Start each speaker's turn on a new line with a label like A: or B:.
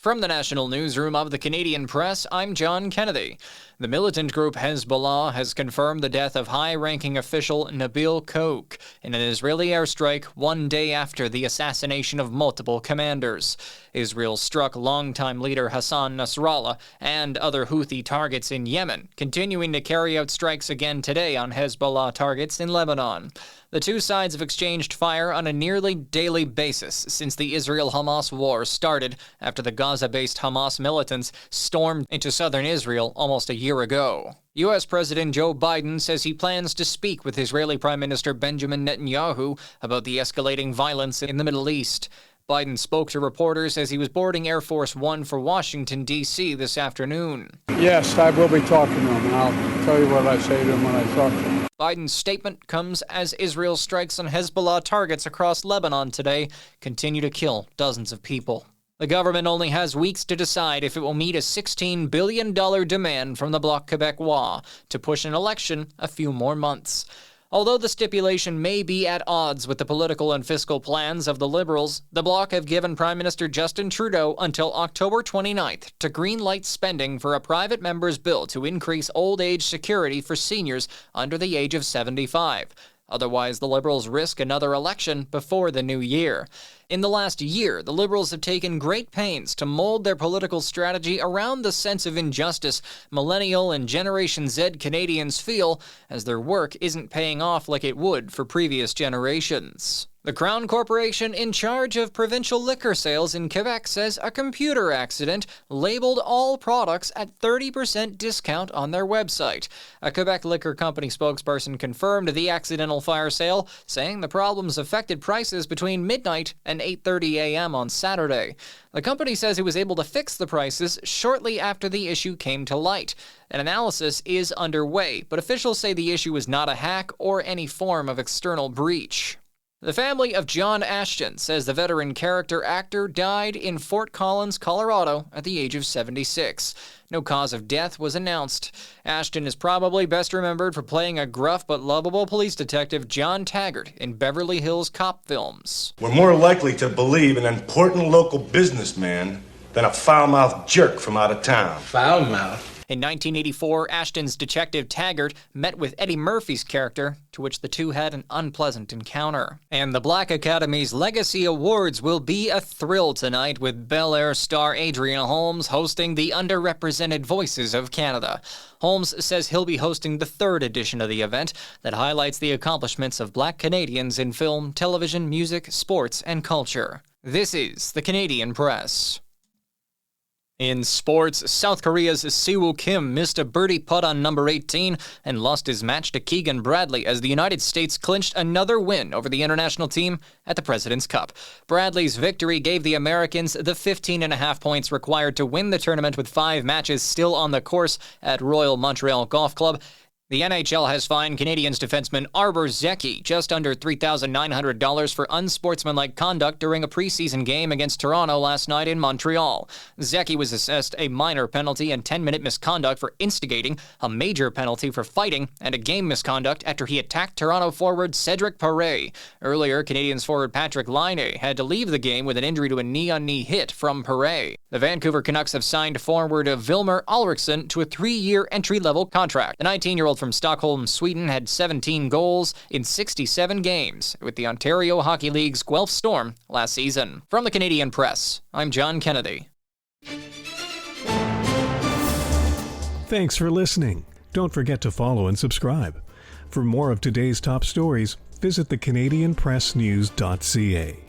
A: From the National Newsroom of the Canadian Press, I'm John Kennedy. The militant group Hezbollah has confirmed the death of high-ranking official Nabil Koch in an Israeli airstrike 1 day after the assassination of multiple commanders. Israel struck longtime leader Hassan Nasrallah and other Houthi targets in Yemen, continuing to carry out strikes again today on Hezbollah targets in Lebanon. The two sides have exchanged fire on a nearly daily basis since the Israel-Hamas war started after the Gaza-based Hamas militants stormed into southern Israel almost a year ago. U.S. President Joe Biden says he plans to speak with Israeli Prime Minister Benjamin Netanyahu about the escalating violence in the Middle East. Biden spoke to reporters as he was boarding Air Force One for Washington, D.C. this afternoon.
B: Yes, I will be talking to him, and I'll tell you what I say to him when I talk to him.
A: Biden's statement comes as Israel's strikes on Hezbollah targets across Lebanon today continue to kill dozens of people. The government only has weeks to decide if it will meet a $16 billion demand from the Bloc Quebecois to push an election a few more months. Although the stipulation may be at odds with the political and fiscal plans of the Liberals, the Bloc have given Prime Minister Justin Trudeau until October 29th to green-light spending for a private member's bill to increase old-age security for seniors under the age of 75. Otherwise, the Liberals risk another election before the new year. In the last year, the Liberals have taken great pains to mold their political strategy around the sense of injustice Millennial and Generation Z Canadians feel, as their work isn't paying off like it would for previous generations. The Crown Corporation in charge of provincial liquor sales in Quebec says a computer accident labeled all products at 30% discount on their website. A Quebec Liquor Company spokesperson confirmed the accidental fire sale, saying the problems affected prices between midnight and 8:30 a.m. on Saturday. The company says it was able to fix the prices shortly after the issue came to light. An analysis is underway, but officials say the issue was not a hack or any form of external breach. The family of John Ashton says the veteran character actor died in Fort Collins, Colorado at the age of 76. No cause of death was announced. Ashton is probably best remembered for playing a gruff but lovable police detective, John Taggart, in Beverly Hills Cop films.
C: We're more likely to believe an important local businessman than a foul-mouthed jerk from out of town.
D: Foul-mouthed?
A: In 1984, Ashton's detective Taggart met with Eddie Murphy's character, to which the two had an unpleasant encounter. And the Black Academy's Legacy Awards will be a thrill tonight, with Bel Air star Adrian Holmes hosting the Underrepresented Voices of Canada. Holmes says he'll be hosting the third edition of the event that highlights the accomplishments of Black Canadians in film, television, music, sports, and culture. This is the Canadian Press. In sports, South Korea's Siwoo Kim missed a birdie putt on number 18 and lost his match to Keegan Bradley as the United States clinched another win over the international team at the President's Cup. Bradley's victory gave the Americans the 15.5 points required to win the tournament with 5 matches still on the course at Royal Montreal Golf Club. The NHL has fined Canadiens defenseman Arbor Zeki just under $3,900 for unsportsmanlike conduct during a preseason game against Toronto last night in Montreal. Zeki was assessed a minor penalty and 10-minute misconduct for instigating, a major penalty for fighting, and a game misconduct after he attacked Toronto forward Cedric Paré. Earlier, Canadiens forward Patrick Laine had to leave the game with an injury to a knee-on-knee hit from Paré. The Vancouver Canucks have signed forward Vilmer Ulriksson to a 3-year entry-level contract. The 19-year-old from Stockholm, Sweden, had 17 goals in 67 games with the Ontario Hockey League's Guelph Storm last season. From the Canadian Press, I'm John Kennedy.
E: Thanks for listening. Don't forget to follow and subscribe. For more of today's top stories, visit thecanadianpressnews.ca.